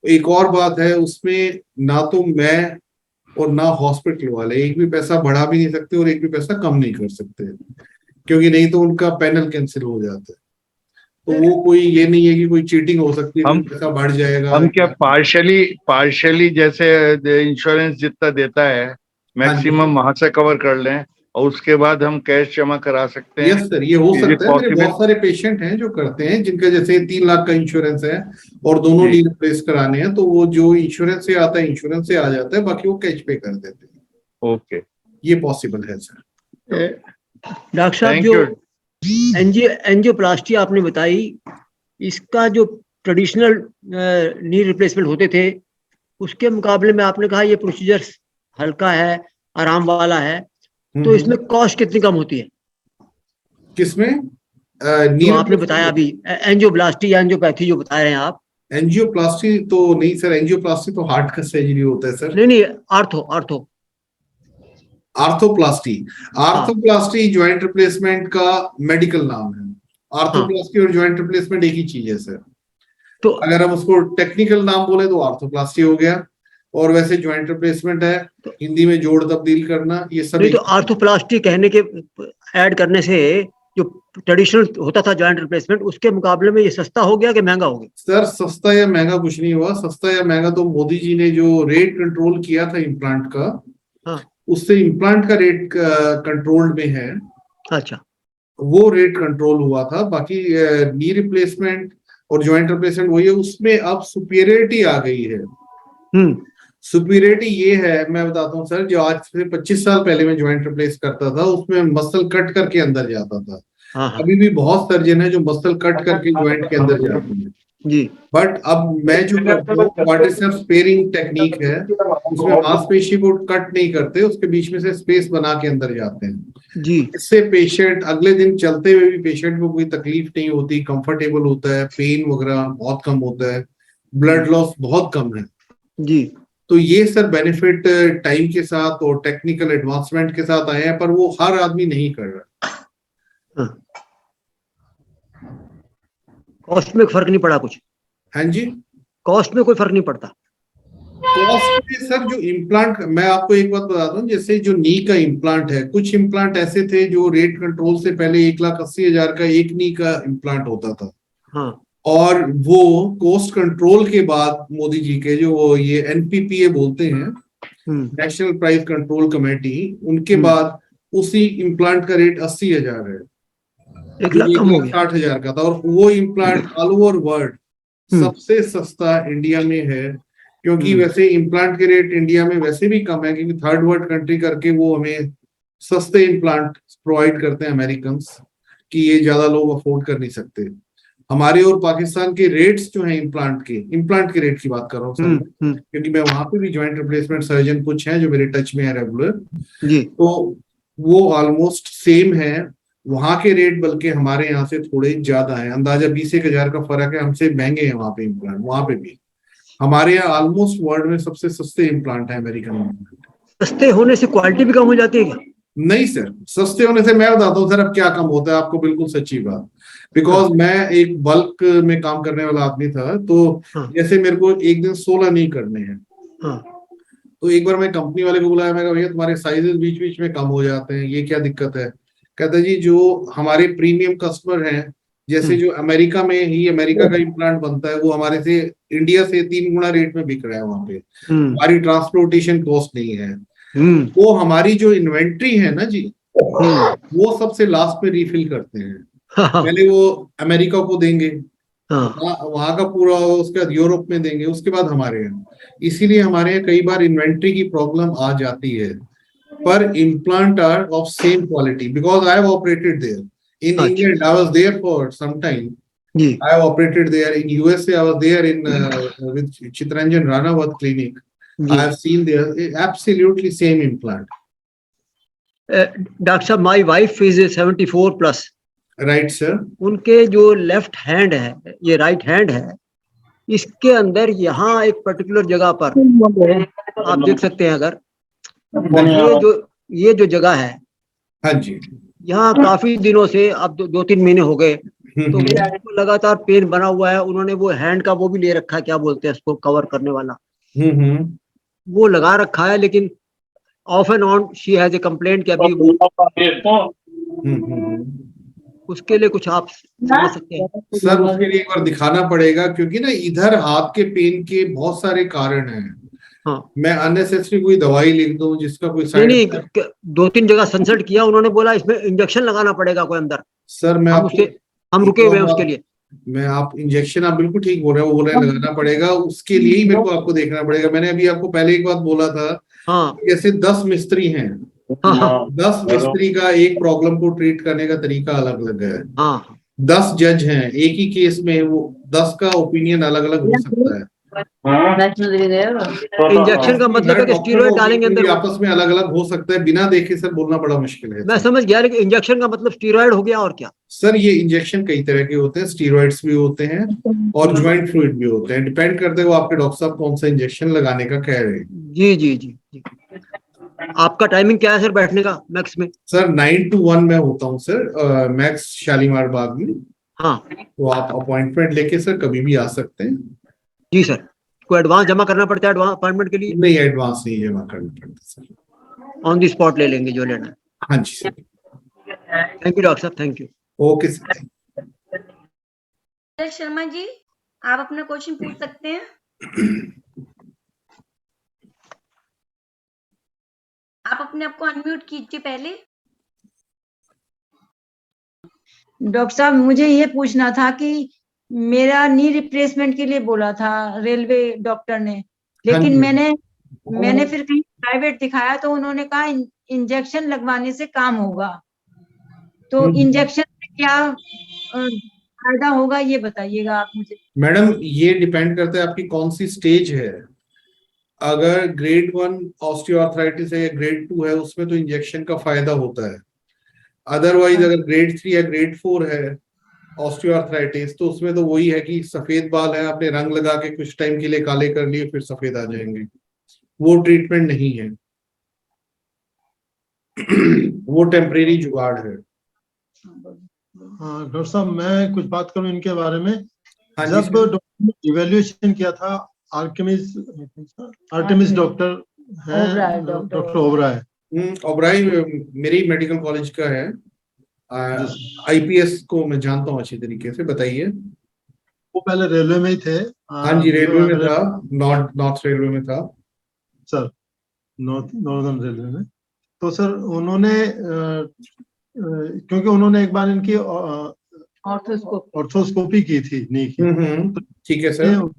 एक और बात है उसमें, ना तो मैं और ना हॉस्पिटल वाले एक भी पैसा बढ़ा भी नहीं सकते और एक भी पैसा कम नहीं कर सकते, क्योंकि नहीं तो उनका पैनल कैंसिल हो जाता है। तो वो कोई ये नहीं है कि कोई चीटिंग हो सकती है, कोई हम पैसा बढ़ जाएगा। हम क्या पार्शली पार्शली जैसे इंश्योरेंस जितना देता है हाँ जी, मैक्सिमम वहां से कवर कर लें और उसके बाद हम कैश जमा करा सकते यस हैं? सर ये हो इज इट सकता है। मेरे पॉसिबल? बहुत सारे पेशेंट हैं जो करते हैं, जिनका जैसे 3 लाख का इंश्योरेंस है और दोनों जी नी रिप्लेस कराने हैं, तो वो जो इंश्योरेंस से आता है इंश्योरेंस से आ जाता है, बाकी वो कैश पे कर देते हैं। ओके। ये पॉसिबल है सर। डॉक्टर साहब, थैंक जो यू। एंजियोप्लास्टी आपने बताई, इसका जो ट्रेडिशनल नी रिप्लेसमेंट होते थे उसके मुकाबले में आपने कहा ये प्रोसीजर हल्का है, आराम वाला है, तो इसमें कॉस्ट कितनी कम होती है? किसमें जो नी आपने बताया रिप्लेसमेंट? अभी एंजियोप्लास्टी या एंजियोपैथी जो बता रहे हैं आप, एंजियोप्लास्टी तो नहीं सर, एंजियोप्लास्टी तो हार्ट का सर्जरी होता है सर। नहीं, ortho ortho arthroplasty, arthroplasty joint replacement का मेडिकल नाम है। आर्थोप्लास्टी और ज्वाइंट रिप्लेसमेंट एक ही चीज है सर। तो अगर हम उसको टेक्निकल नाम बोले तो आर्थोप्लास्टी हो गया, और वैसे ज्वाइंट रिप्लेसमेंट है हिंदी में जोड़ तब्दील करना, ये सब नहीं, तो आर्थोप्लास्टी कहने के ऐड करने से जो ट्रेडिशनल होता था ज्वाइंट रिप्लेसमेंट, उसके मुकाबले में ये सस्ता हो गया कि महंगा हो गया? सर सस्ता या महंगा कुछ नहीं हुआ। सस्ता या महंगा तो मोदी जी ने जो रेट कंट्रोल किया था इम्प्लांट का, हाँ, उससे इम्प्लांट का रेट कंट्रोल्ड में है, अच्छा, वो रेट कंट्रोल हुआ था। बाकी नी रिप्लेसमेंट और ज्वाइंट रिप्लेसमेंट वही है, उसमें अब सुपीरियरिटी आ गई है। सुपीरियरिटी ये है, मैं बताता हूँ सर, जो आज से 25 साल पहले मैं ज्वाइंट रिप्लेस करता था उसमें मसल कट करके अंदर जाता था। हाँ, अभी भी बहुत सर्जन है जो मसल कट करके ज्वाइंट के अंदर जाते हैं जी, बट अब मैं जो करता हूँ क्वाड्रिसेप्स स्पेयरिंग टेक्निक है, उसमें मांसपेशी को कट नहीं करते, उसके बीच में से स्पेस बना के अंदर जाते हैं जी, इससे पेशेंट अगले दिन चलते हुए भी पेशेंट को कोई तकलीफ नहीं होती, कंफर्टेबल होता है, पेन वगैरह बहुत कम होता है, ब्लड लॉस बहुत कम है जी। तो ये सर बेनिफिट टाइम के साथ और टेक्निकल एडवांसमेंट के साथ आए हैं, पर वो हर आदमी नहीं कर रहा। कॉस्ट में फर्क नहीं पड़ा कुछ? हाँ जी, कॉस्ट में कोई फर्क नहीं पड़ता? कॉस्ट में सर जो इम्प्लांट, मैं आपको एक बात बताता हूँ, जैसे जो नी का इम्प्लांट है, कुछ इम्प्लांट ऐसे थे जो रेट कंट्रोल से पहले 1,80,000 का एक नी का इम्प्लांट होता था। हाँ, और वो कॉस्ट कंट्रोल के बाद मोदी जी के जो ये NPPA बोलते हैं, नेशनल प्राइस कंट्रोल कमेटी, उनके बाद उसी इम्प्लांट का रेट 80,000 है, 1,00,000 कम हो गया। 1,60,000 का था। और वो इम्प्लांट ऑल ओवर वर्ल्ड सबसे सस्ता इंडिया में है, क्योंकि वैसे इम्प्लांट के रेट इंडिया में वैसे भी कम है, क्योंकि थर्ड वर्ल्ड कंट्री करके वो हमें सस्ते इम्प्लांट प्रोवाइड करते हैं अमेरिकन, कि ये ज्यादा लोग अफोर्ड कर नहीं सकते। हमारे और पाकिस्तान के रेट्स जो हैं इम्प्लांट के रेट की बात कर रहा हूँ सर, क्योंकि मैं वहां पे भी ज्वाइंट रिप्लेसमेंट सर्जन कुछ हैं जो मेरे टच में है रेगुलर, तो वो ऑलमोस्ट सेम है वहां के रेट, बल्कि हमारे यहाँ से थोड़े ज्यादा है, अंदाजा 20,000 का फर्क है, हमसे महंगे हैं वहां पे इम्प्लांट। वहां पे भी हमारे यहाँ ऑलमोस्ट वर्ल्ड में सबसे सस्ते इम्प्लांट है अमेरिकन इम्प्लांट। सस्ते होने से क्वालिटी भी कम हो जाती है क्या? नहीं सर, सस्ते होने से मैं बताता हूँ सर अब क्या कम होता है आपको, बिल्कुल सच्ची बात। बिकॉज मैं एक बल्क में काम करने वाला आदमी था, तो जैसे मेरे को एक दिन 16 नहीं करने हैं, तो एक बार मैं कंपनी वाले को बुलाया, मैं कहा भैया तुम्हारे साइजेस बीच बीच में कम हो जाते हैं, ये क्या दिक्कत है? कहता जी जो हमारे प्रीमियम कस्टमर हैं, जैसे जो अमेरिका में ही अमेरिका का इम्प्लांट बनता है, वो हमारे से इंडिया से 3 गुना रेट में बिक रहा है वहां पे, हमारी ट्रांसपोर्टेशन कॉस्ट नहीं है, वो हमारी जो इन्वेंट्री है ना जी, वो सबसे लास्ट में रिफिल करते हैं, पहले वो अमेरिका को देंगे, वहां का पूरा, उसके बाद यूरोप में देंगे, उसके बाद हमारे यहाँ। इसीलिए हमारे यहाँ कई बार इन्वेंट्री की प्रॉब्लम आ जाती है, पर implant are of same quality, because I have operated there in England. I was there for some time. I have operated there in USA. I was there in with Chitranjan Ranawat clinic. I have seen there absolutely same implant. Doctor साहब, my wife is 74 plus. Right sir. उनके जो left hand है, ये right hand है, इसके अंदर यहाँ एक पर्टिकुलर जगह पर आप देख सकते हैं, अगर ये जो जगह है, हाँ जी, यहाँ काफी दिनों से, अब 2-3 महीने हो गए, तो लगातार पेन बना हुआ है। उन्होंने वो हैंड का वो भी ले रखा है, क्या बोलते हैं उसको, कवर करने वाला, वो लगा रखा है, लेकिन of and on she has a complaint कि अभी उसके लिए कुछ आप समझ सकते हैं? सर उसके लिए एक बार दिखाना पड़ेगा, क्योंकि ना इधर हाथ के पेन के बहुत सारे कारण हैं। मैं अननेसेसरी कोई दवाई लिख दूं जिसका कोई साइड नहीं, 2-3 जगह कंसल्ट किया, उन्होंने बोला इसमें इंजेक्शन लगाना पड़ेगा कोई अंदर। सर मैं हम रुके हुए हैं उसके लिए। मैं आप इंजेक्शन, आप बिल्कुल ठीक बोल रहे हो, वो बोल रहे हैं लगाना पड़ेगा, उसके लिए ही मेरे को आपको देखना पड़ेगा। मैंने अभी आपको पहले एक बात बोला था, जैसे 10 मिस्त्री हैं, 10 मिस्त्री का एक प्रॉब्लम को ट्रीट करने का तरीका अलग अलग है। 10 जज हैं, एक ही केस में वो 10 का ओपिनियन अलग अलग हो सकता है। इंजेक्शन का मतलब है कि स्टीरॉइड डालेंगे अंदर। आपस में अलग अलग हो सकता है, बिना देखे सर बोलना बड़ा मुश्किल है। मैं समझ गया, लेकिन इंजेक्शन का मतलब स्टीरॉइड हो गया और क्या? सर ये इंजेक्शन कई तरह के होते हैं, स्टीरॉइड्स भी होते हैं और ज्वाइंट फ्लूइड भी होते हैं, डिपेंड करते हैं वो आपके डॉक्टर साहब कौन सा इंजेक्शन लगाने का कह रहे हैं। जी जी जी जी। आपका टाइमिंग क्या है सर बैठने का मैक्स में? सर 9 to 1 मैं होता हूँ सर, मैक्स शालीमार बाग में। हाँ तो आप अपॉइंटमेंट लेके सर कभी भी आ सकते हैं। जी सर। कोई एडवांस जमा करना पड़ता है एडवांस अपॉइंटमेंट के लिए? नहीं, एडवांस नहीं जमा करना पड़ता सर, ऑन द स्पॉट ले लेंगे जो लेना है। हाँ जी सर। थैंक यू डॉक्टर साहब, thank you. Okay sir. Sharma ji, आप अपना क्वेश्चन पूछ सकते हैं। आप अपने आप को अनम्यूट कीजिए पहले। डॉक्टर साहब मुझे ये पूछना था कि मेरा नी रिप्लेसमेंट के लिए बोला था रेलवे डॉक्टर ने, लेकिन जी। मैंने फिर कहीं प्राइवेट दिखाया तो उन्होंने कहा इंजेक्शन लगवाने से काम होगा। तो इंजेक्शन से क्या फायदा होगा ये बताइएगा आप मुझे। मैडम ये डिपेंड करता है आपकी कौन सी स्टेज है। अगर ग्रेड 1 ऑस्टियोआर्थराइटिस है या ग्रेड 2 है उसमें तो इंजेक्शन का फायदा होता है। अदरवाइज अगर ग्रेड 3 या ग्रेड 4 है ऑस्टियोआर्थराइटिस तो उसमें तो वही है कि सफेद बाल है, आपने रंग लगा के कुछ टाइम के लिए काले कर लिए फिर सफेद आ जाएंगे, वो ट्रीटमेंट नहीं है। वो टेम्परेरी जुगाड़ है। हाँ डॉक्टर साहब, मैं कुछ बात करूं इनके बारे में। हाँ जी जब सर। डॉक्टर ने इवेल्युएशन किया था, आर्टेमिस डॉक्टर है, ओबराय, डॉक्टर ओबराय। ओबराय मेरी मेडिकल कॉलेज का है, आईपीएस को मैं जानता हूँ अच्छी तरीके से। बताइए। वो पहले रेलवे में ही थे। हाँ जी, रेलवे में था, नॉर्थ रेलवे में था सर, नॉर्दर्न रेलवे में। तो सर उन्होंने क्योंकि उन्होंने एक बार इनकी ऑर्थोस्कोपी की थी नी की। ठीक है सर।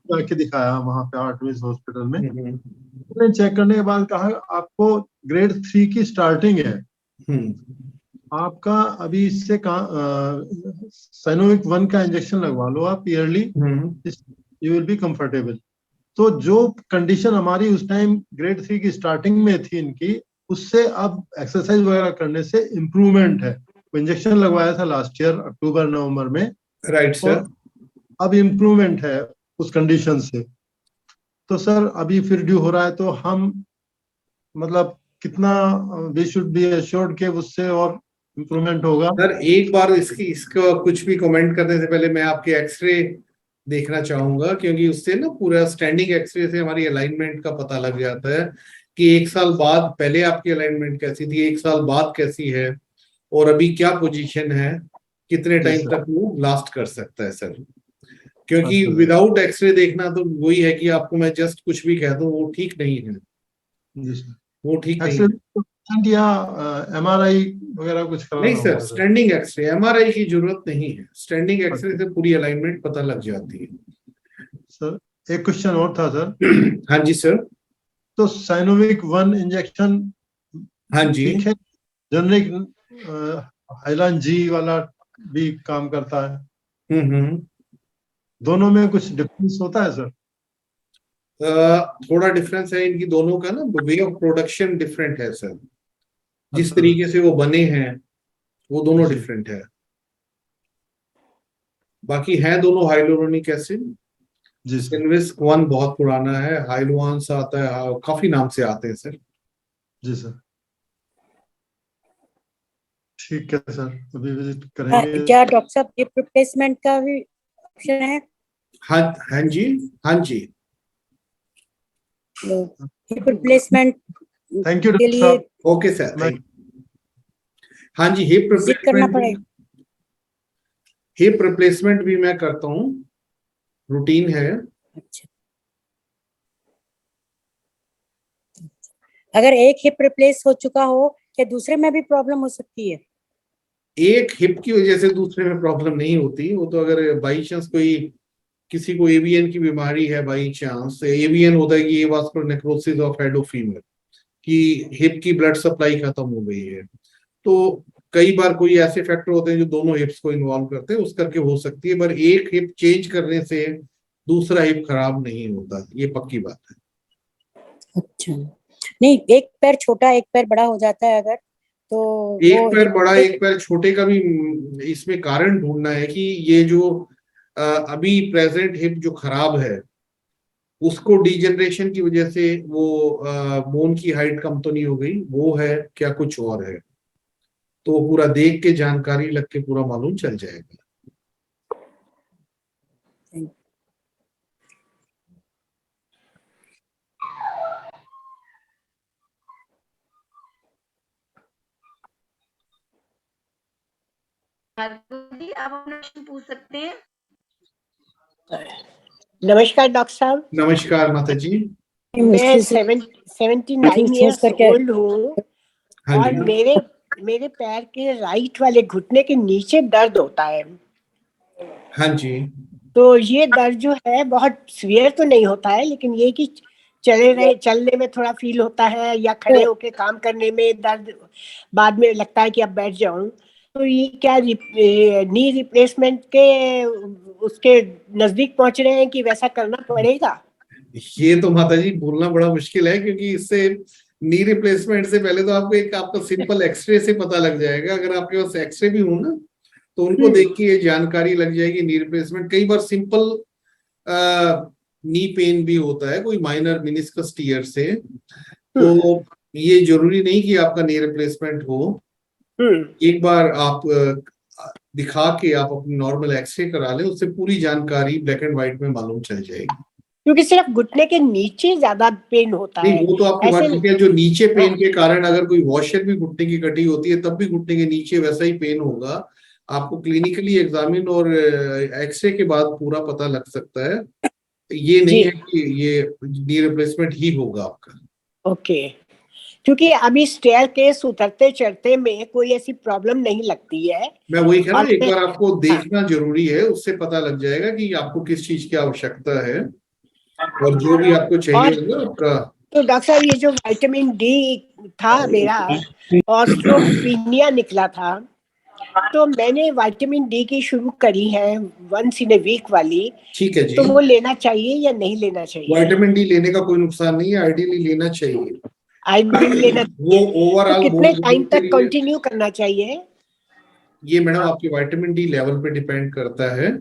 जाके दिखाया वहां पे आर्टेमिस हॉस्पिटल में। उन्होंने चेक करने के बाद कहा आपको ग्रेड 3 की स्टार्टिंग है, आपका अभी इससे साइनोविक 1 का इंजेक्शन लगवा लो आप yearly, you will be comfortable. तो जो कंडीशन हमारी उस टाइम ग्रेड 3 की स्टार्टिंग में थी इनकी, उससे अब एक्सरसाइज वगैरह करने से इम्प्रूवमेंट है। इंजेक्शन लगवाया था लास्ट ईयर अक्टूबर नवंबर में, राइट सर। अब इम्प्रूवमेंट है उस कंडीशन से। तो सर अभी फिर ड्यू हो रहा है, तो हम मतलब कितना वी शुड बी एश्योर्ड के उससे और इम्प्रूवमेंट होगा? सर एक बार इसको कुछ भी कमेंट करने से पहले मैं आपके एक्सरे देखना चाहूंगा, क्योंकि उससे ना पूरा स्टैंडिंग एक्सरे से हमारी अलाइनमेंट का पता लग जाता है कि एक साल बाद पहले आपकी अलाइनमेंट कैसी थी, एक साल बाद कैसी है, और अभी क्या पोजीशन है, कितने टाइम तक वो लास्ट कर सकता है सर। क्योंकि विदाउट एक्सरे देखना तो वही है कि आपको मैं जस्ट कुछ भी कह दूं, वो ठीक नहीं है। वो ठीक नहीं है। या एमआरआई वगैरह कुछ कराना नहीं सर, स्टैंडिंग एक्सरे, एमआरआई की जरूरत नहीं है। स्टैंडिंग एक्सरे से पूरी अलाइनमेंट पता लग जाती है। सर एक क्वेश्चन और था सर। हाँ जी सर। तो साइनोविक 1 इंजेक्शन हाँ जी ठीक है, जनरिक हाइलान जी वाला भी काम करता है, दोनों में कुछ डिफरेंस होता है सर? थोड़ा डिफरेंस है इनकी दोनों का ना, वे ऑफ प्रोडक्शन डिफरेंट है सर। जिस तरीके से वो बने हैं वो दोनों डिफरेंट है। बाकी है दोनों हाइलोरोनिक एसिड। सिनविस्क 1 बहुत पुराना है, हाइलोआंस आता है, काफी नाम से आते हैं सर। जी सर, ठीक है सर, अभी विजिट करेंगे। क्या डॉक्टर साहब हिप रिप्लेसमेंट का भी ऑप्शन है? हाँ हाँ जी, हाँ जी। हिप रिप्लेसमेंट थैंक यू के लिए ओके सर। हाँ जी, हिप विजिट करना पड़ेगा। हिप रिप्लेसमेंट भी मैं करता हूँ, रूटीन है। अच्छा, अगर एक हिप रिप्लेस हो चुका हो, क्या दूसरे में भी प्रॉब्लम हो सकती है? एक हिप की वजह से दूसरे में प्रॉब्लम नहीं होती। वो तो अगर बाई चांस किसी को एवीएन की बीमारी है, बाई चांस एवीएन होता है कि vascular necrosis of head of femur, कि हिप की ब्लड सप्लाई खत्म हो गई है। तो कई बार कोई ऐसे फैक्टर होते हैं जो दोनों हिप्स को इन्वॉल्व करते हैं, उस करके हो सकती है। पर एक हिप चेंज करने से दूसरा हिप खराब नहीं होता, ये पक्की बात है। अच्छा, नहीं एक पैर छोटा एक पैर बड़ा हो जाता है अगर, तो एक वो पैर बड़ा एक पैर छोटे का भी इसमें कारण ढूंढना है कि ये जो अभी प्रेजेंट हिप जो खराब है उसको डिजेनरेशन की वजह से वो बोन की हाइट कम तो नहीं हो गई, वो है क्या कुछ और है, तो पूरा देख के जानकारी लग के पूरा मालूम चल जाएगा। भार्गव जी, आप अपना प्रश्न पूछ सकते हैं। नमस्कार डॉक्टर साहब, नमस्कार माता जी। मैं 79 ईयर्स ओल्ड हूँ हाँ और जी। मेरे पैर के राइट वाले घुटने के नीचे दर्द होता है। हाँ जी। तो ये दर्द जो है बहुत सीवियर तो नहीं होता है, लेकिन ये कि चलने में थोड़ा फील होता है या खड़े होके काम करने में दर्द, बाद में लगता है कि अब बैठ जाऊं। तो ये क्या नी रिप्लेसमेंट के उसके नजदीक पहुंच रहे हैं कि वैसा करना पड़ेगा? ये तो माता जी बोलना बड़ा मुश्किल है, क्योंकि इससे नी रिप्लेसमेंट से पहले तो आपको एक आपका सिंपल एक्सरे से पता लग जाएगा। अगर आपके पास एक्सरे भी हो ना तो उनको देख के ये जानकारी लग जाएगी नी रिप्लेसमेंट। कई बार सिंपल नी पेन भी होता है, कोई माइनर मेनिस्कस टियर से, तो ये जरूरी नहीं कि आपका नी रिप्लेसमेंट हो। एक बार आप दिखा के आप अपनी नॉर्मल एक्सरे करा लें, उससे पूरी जानकारी ब्लैक एंड व्हाइट में मालूम चल जाएगी। क्योंकि सिर्फ घुटने के नीचे ज्यादा पेन होता है। नहीं, वो तो आपकी बात ठीक है। जो नीचे पेन के कारण अगर कोई वॉशर भी घुटने की कटी होती है तब भी घुटने के नीचे वैसा ही पेन होगा। आपको क्लिनिकली एग्जामिन और एक्सरे के बाद पूरा पता लग सकता है। ये नहीं है कि ये नी रिप्लेसमेंट ही होगा आपका। ओके, क्योंकि अभी स्टेयरकेस उतरते चढ़ते में कोई ऐसी प्रॉब्लम नहीं लगती है। मैं वही कह रहा हूँ, एक बार आपको देखना जरूरी है, उससे पता लग जाएगा कि आपको किस चीज की आवश्यकता है और जो भी आपको चाहिए होगा आपका। तो डॉक्टर साहब, ये जो विटामिन डी था मेरा ऑस्ट्रोपीनिया निकला था, तो मैंने विटामिन डी की शुरू करी है वंस इन ए वीक वाली। ठीक है जी। तो वो लेना चाहिए या नहीं लेना चाहिए? विटामिन डी लेने का कोई नुकसान नहीं है, आइडियली लेना चाहिए। आइडियली लेना वो ओवरऑल तो कितने टाइम तक कंटिन्यू करना चाहिए? ये मैडम आपके विटामिन डी लेवल पे डिपेंड करता है।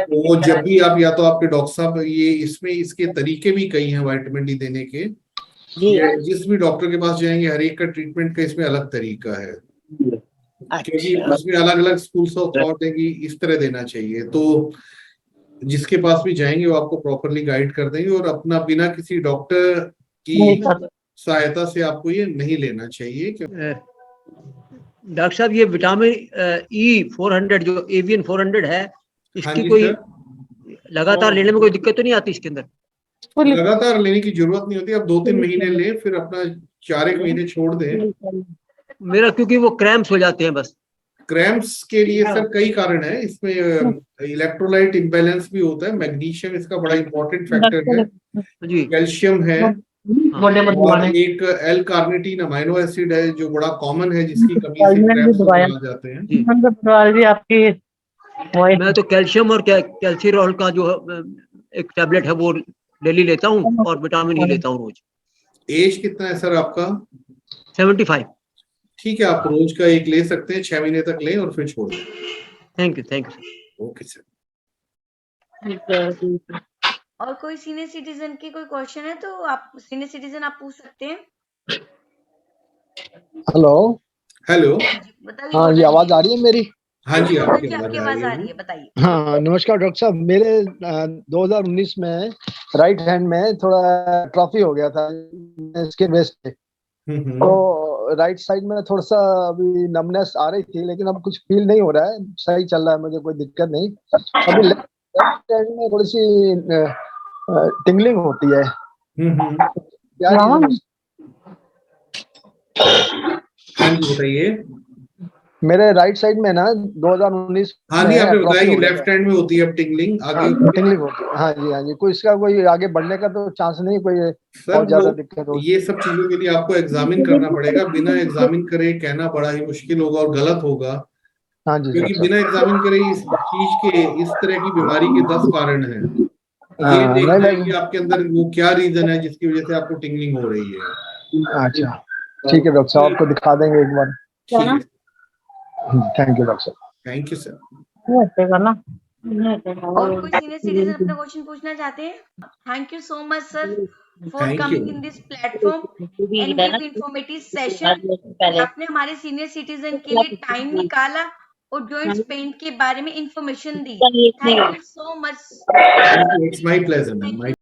वो जब भी आप, या तो आपके डॉक्टर साहब, ये इसमें इसके तरीके भी कई हैं विटामिन डी देने के। जिस भी डॉक्टर के पास जाएंगे हर एक का ट्रीटमेंट का इसमें अलग तरीका है, क्योंकि उसमें अलग अलग स्कूल्स ऑफ थॉट है कि इस तरह देना चाहिए। तो जिसके पास भी जाएंगे वो आपको प्रॉपरली गाइड कर देंगे, और अपना बिना किसी डॉक्टर की सहायता से आपको ये नहीं लेना चाहिए। डॉक्टर साहब, ये विटामिन ई 400 जो एवियन 400 है, इसकी कोई लगातार लेने में कोई दिक्कत तो नहीं आती इसके अंदर? लगातार लेने की जरूरत नहीं होती। आप 2-3 महीने लें, फिर अपना 4-1 महीने छोड़ दें। मेरा क्योंकि वो क्रैम्प्स हो जाते हैं बस। क्रैम्प्स के लिए सर कई कारण है। इसमें इलेक्ट्रोलाइट इम्बैलेंस भी होता है, मैग्नीशियम इसका बड़ा इंपॉर्टेंट फैक्टर है, कैल्शियम है, और एक एल कार्निटीन अमाइनो एसिड है जो बड़ा कॉमन है, जिसकी कमी से क्रैम्प्स आ जाते हैं। मैं तो कैल्शियम और कैल्सिरॉल का जो एक टैबलेट है वो डेली लेता हूँ, और विटामिन ई लेता हूँ रोज। एज कितना है सर आपका? 75। ठीक है, आप रोज का एक ले सकते हैं, 6 महीने तक लें और फिर छोड़ दें। Thank you sir. Okay sir. और कोई सीनियर सिटीजन की कोई क्वेश्चन है तो आप सीनियर सिटीजन आप पूछ सकते हैं। हेलो हेलो, बताइए। हाँ जी, आवाज आ रही है मेरी? हाँ जी, आपकी आवाज आ रही है, बताइए। हाँ, नमस्कार डॉक्टर साहब। मेरे 2019 में राइट हैंड में थोड़ा ट्रॉफी हो गया था इसके वेस्ट पे, तो राइट साइड में थोड़ा सा अभी नमनेस आ रही थी, लेकिन अब कुछ फील नहीं हो रहा है, सही चल रहा है, मुझे कोई दिक्कत नहीं। अभी लेफ्ट हैंड में थोड़ी सी टिंगलिंग होती है, क्या हाँ जी बताइए। मेरे राइट साइड में ना 2019 हाँ जी, आपने बताया कि लेफ्ट हैंड में होती है अब टिंगलिंग, आगे टिंगलिंग होती है। हाँ जी, हाँ जी। कोई इसका कोई आगे बढ़ने का तो चांस नहीं, कोई बहुत ज्यादा दिक्कत हो? ये सब चीजों के लिए आपको एग्जामिन करना पड़ेगा। बिना एग्जामिन करे कहना बड़ा ही मुश्किल होगा और गलत होगा। हाँ जी क्योंकि सर। बिना एग्जामिन करे इस चीज के, इस तरह की बीमारी के 10 कारण हैं। ये हाँ, देखना है नहीं, कि आपके अंदर वो क्या रीजन है जिसकी वजह से आपको टिंगलिंग हो रही है। अच्छा ठीक है डॉक्टर साहब, आपको दिखा देंगे एक बार। ठीक है, थैंक यू डॉक्टर साहब। Thank you sir. और कोई सीनियर सिटीजन अपना क्वेश्चन पूछना चाहते हैं? Thank you so much sir for Thank coming you. In this platform and give informative session. आपने हमारे सीनियर सिटीजन के लिए टाइम निकाला और जॉइंट्स पेन के बारे में information the. Thank you so much. It's my pleasure, ma'am.